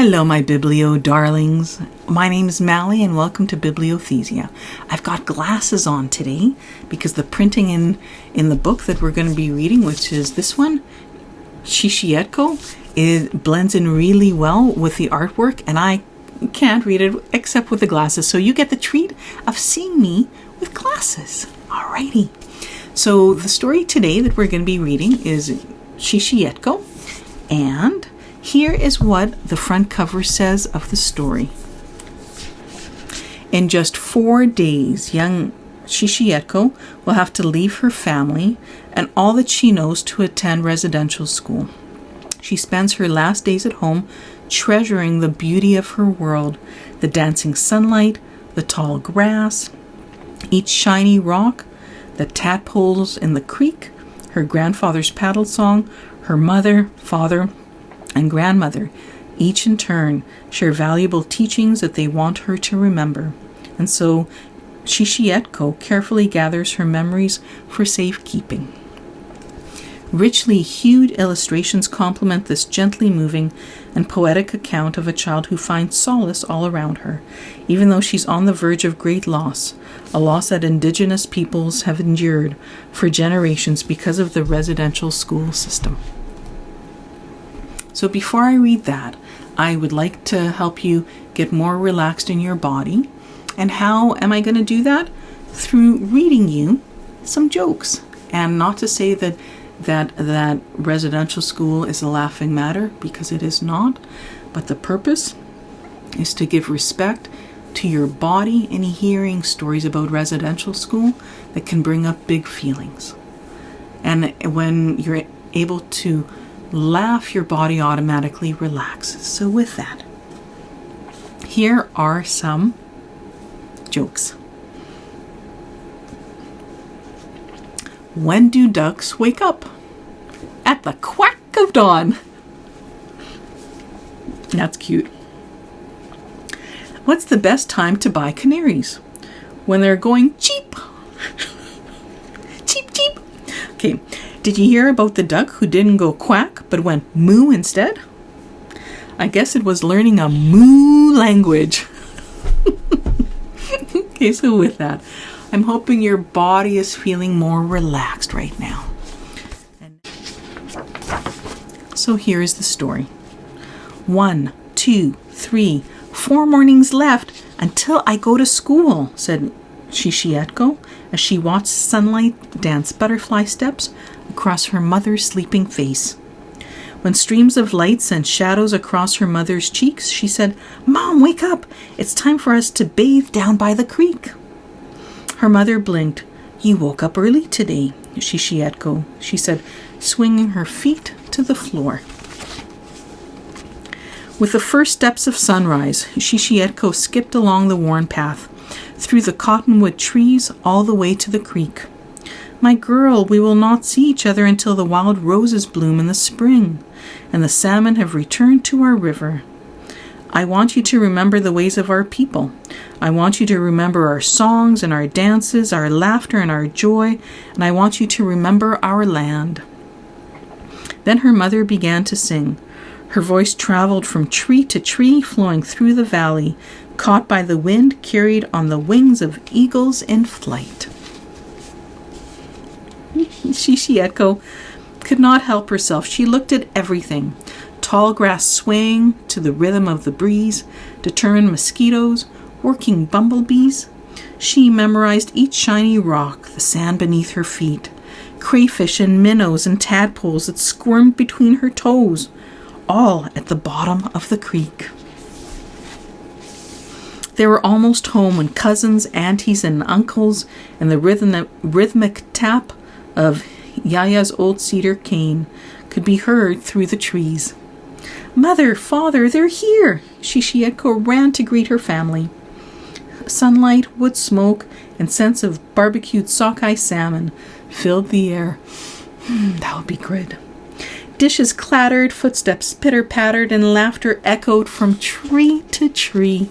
Hello, my Biblio darlings. My name is Mally and welcome to Bibliothesia. I've got glasses on today because the printing in the book that we're going to be reading, which is this one, etko, it blends in really well with the artwork and I can't read it except with the glasses. So you get the treat of seeing me with glasses. Alrighty. So the story today that we're going to be reading is etko, and here is what the front cover says of the story. In just 4 days, young etko will have to leave her family and all that she knows to attend residential school. She spends her last days at home treasuring the beauty of her world, the dancing sunlight, the tall grass, each shiny rock, the tadpoles in the creek, her grandfather's paddle song, her mother, father, and grandmother, each in turn, share valuable teachings that they want her to remember. And so, etko carefully gathers her memories for safekeeping. Richly hued illustrations complement this gently moving and poetic account of a child who finds solace all around her, even though she's on the verge of great loss, a loss that Indigenous peoples have endured for generations because of the residential school system. So before I read that, I would like to help you get more relaxed in your body. And how am I going to do that? Through reading you some jokes. And not to say that residential school is a laughing matter, because it is not. But the purpose is to give respect to your body in hearing stories about residential school that can bring up big feelings. And when you're able to laugh, your body automatically relaxes. So with that, here are some jokes. When do ducks wake up? At the quack of dawn. That's cute. What's the best time to buy canaries? When they're going cheep. Cheep, cheep. Okay. Did you hear about the duck who didn't go quack but went moo instead? I guess it was learning a moo language. Okay, so with that, I'm hoping your body is feeling more relaxed right now. So here is the story. 1, 2, 3, 4 mornings left until I go to school, said etko as she watched sunlight dance butterfly steps across her mother's sleeping face. When streams of light sent shadows across her mother's cheeks, she said, "Mom, wake up! It's time for us to bathe down by the creek." Her mother blinked. "You woke up early today, etko," she said, swinging her feet to the floor. With the first steps of sunrise, etko skipped along the worn path, through the cottonwood trees all the way to the creek. "My girl, we will not see each other until the wild roses bloom in the spring, and the salmon have returned to our river. I want you to remember the ways of our people. I want you to remember our songs and our dances, our laughter and our joy, and I want you to remember our land." Then her mother began to sing. Her voice traveled from tree to tree, flowing through the valley, caught by the wind, carried on the wings of eagles in flight. etko could not help herself. She looked at everything. Tall grass swaying to the rhythm of the breeze, determined mosquitoes, working bumblebees. She memorized each shiny rock, the sand beneath her feet, crayfish and minnows and tadpoles that squirmed between her toes, all at the bottom of the creek. They were almost home when cousins, aunties, and uncles and the rhythmic tap of Yaya's old cedar cane could be heard through the trees. "Mother, father, they're here!" etko ran to greet her family. Sunlight, wood smoke, and scents of barbecued sockeye salmon filled the air. That would be good. Dishes clattered, footsteps pitter-pattered, and laughter echoed from tree to tree.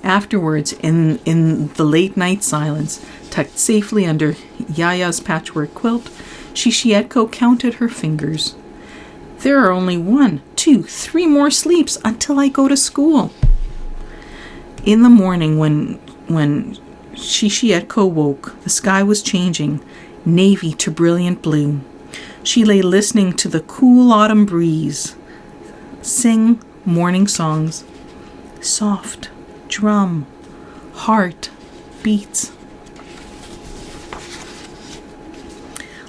Afterwards, in the late-night silence, tucked safely under Yaya's patchwork quilt, etko counted her fingers. There are only 1, 2, 3 more sleeps until I go to school. In the morning, when Etko woke, the sky was changing, navy to brilliant blue. She lay listening to the cool autumn breeze sing morning songs. Soft, drum, heart, beats.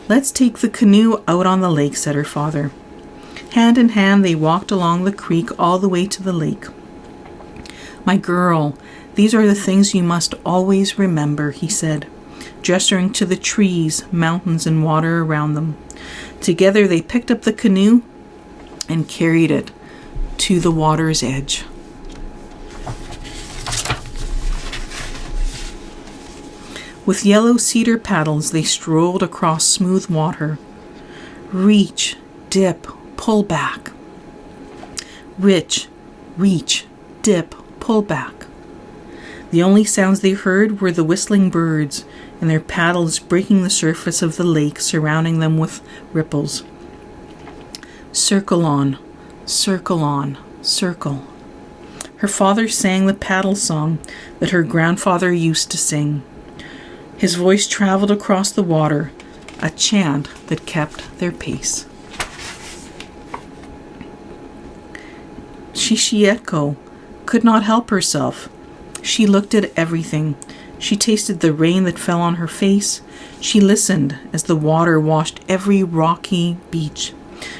Let's take the canoe out on the lake, said her father. Hand in hand, they walked along the creek all the way to the lake. My girl, these are the things you must always remember, he said, gesturing to the trees, mountains, and water around them. Together they picked up the canoe and carried it to the water's edge. With yellow cedar paddles, they strolled across smooth water. Reach, dip, pull back. Reach, dip, pull back. The only sounds they heard were the whistling birds and their paddles breaking the surface of the lake, surrounding them with ripples. Circle on, circle. Her father sang the paddle song that her grandfather used to sing. His voice traveled across the water, a chant that kept their pace. Etko could not help herself. She looked at everything. She tasted the rain that fell on her face. She listened as the water washed every rocky beach.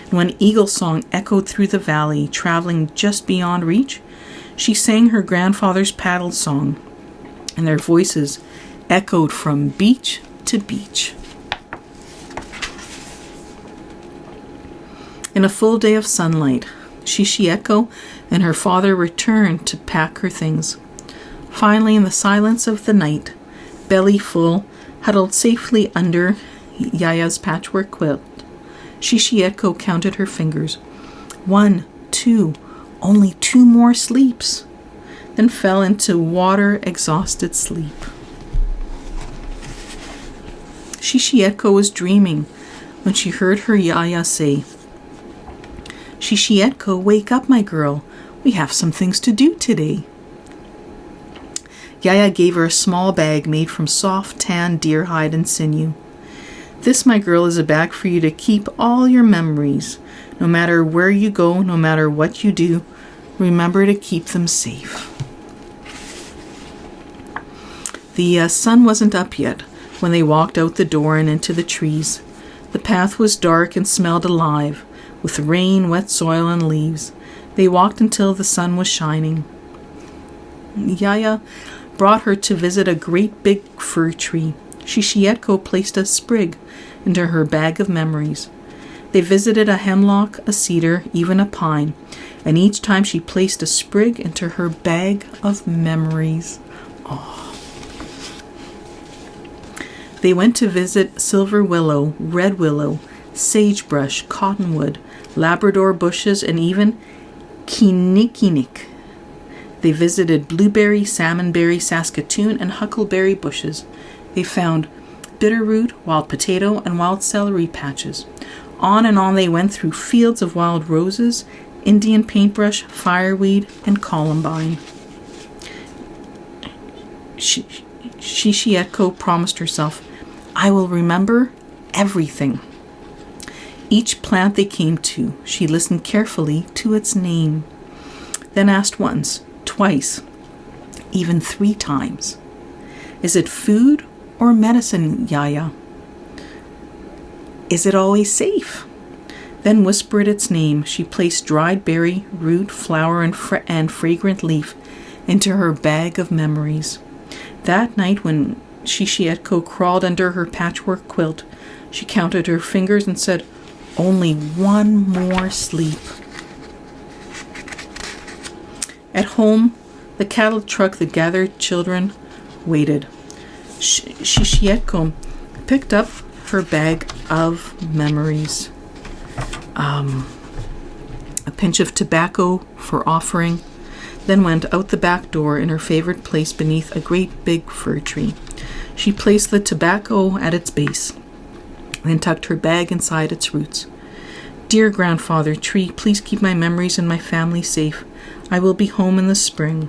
And when eagle song echoed through the valley, traveling just beyond reach, she sang her grandfather's paddle song, and their voices echoed from beach to beach. In a full day of sunlight, Etko and her father returned to pack her things. Finally, in the silence of the night, belly full, huddled safely under Yaya's patchwork quilt, Etko counted her fingers. 1, 2, only 2 more sleeps, then fell into water-exhausted sleep. Etko was dreaming when she heard her Yaya say, Etko, wake up, my girl. We have some things to do today. Yaya gave her a small bag made from soft, tan deer hide and sinew. This, my girl, is a bag for you to keep all your memories. No matter where you go, no matter what you do, remember to keep them safe. The sun wasn't up yet when they walked out the door and into the trees. The path was dark and smelled alive, with rain, wet soil, and leaves. They walked until the sun was shining. Yaya brought her to visit a great big fir tree. Etko placed a sprig into her bag of memories. They visited a hemlock, a cedar, even a pine, and each time she placed a sprig into her bag of memories. Oh. They went to visit silver willow, red willow, sagebrush, cottonwood, Labrador bushes, and even kinnikinnick. They visited blueberry, salmonberry, Saskatoon, and huckleberry bushes. They found bitterroot, wild potato, and wild celery patches. On and on they went through fields of wild roses, Indian paintbrush, fireweed, and columbine. Etko promised herself, I will remember everything. Each plant they came to, she listened carefully to its name, then asked once, twice, even 3 times, is it food or medicine, Yaya? Is it always safe? Then whispered its name. She placed dried berry, root, flower, and fragrant leaf into her bag of memories. That night when Etko crawled under her patchwork quilt, she counted her fingers and said, only 1 more sleep. At home, the cattle truck that gathered children waited. Etko picked up her bag of memories. A pinch of tobacco for offering, then went out the back door in her favorite place beneath a great big fir tree. She placed the tobacco at its base, then tucked her bag inside its roots. Dear grandfather tree, please keep my memories and my family safe. I will be home in the spring.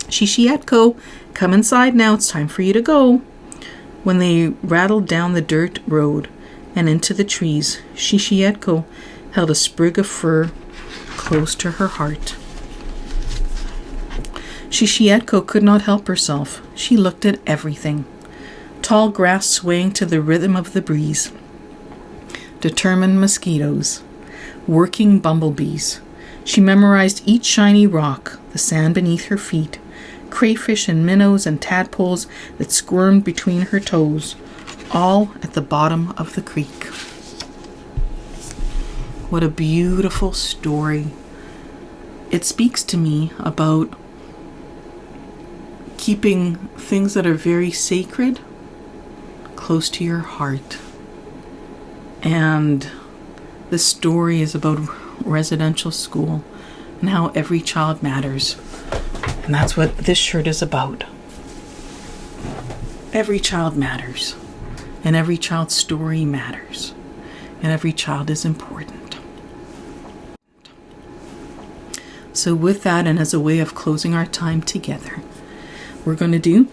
Etko, come inside now. It's time for you to go. When they rattled down the dirt road and into the trees, Etko held a sprig of fir close to her heart. Etko could not help herself. She looked at everything. Tall grass swaying to the rhythm of the breeze. Determined mosquitoes. Working bumblebees. She memorized each shiny rock, the sand beneath her feet, crayfish and minnows and tadpoles that squirmed between her toes, all at the bottom of the creek. What a beautiful story. It speaks to me about keeping things that are very sacred close to your heart. And this story is about residential school and how every child matters. And that's what this shirt is about. Every child matters. And every child's story matters. And every child is important. So with that, and as a way of closing our time together, we're going to do,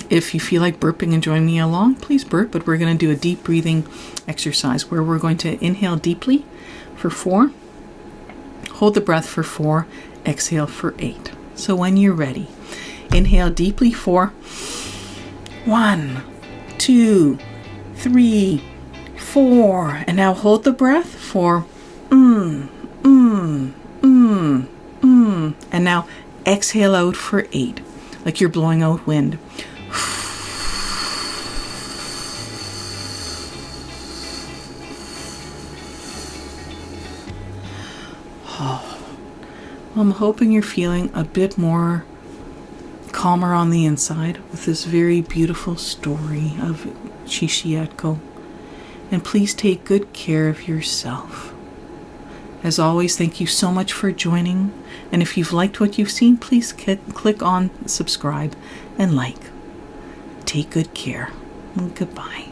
if you feel like burping and join me along, please burp, but we're going to do a deep breathing exercise where we're going to inhale deeply for 4, hold the breath for 4, exhale for 8. So when you're ready, inhale deeply for 1, 2, 3, 4, and now hold the breath for and now exhale out for 8, like you're blowing out wind. I'm hoping you're feeling a bit more calmer on the inside with this very beautiful story of Etko. And please take good care of yourself. As always, thank you so much for joining. And if you've liked what you've seen, please click on subscribe and like. Take good care. And goodbye.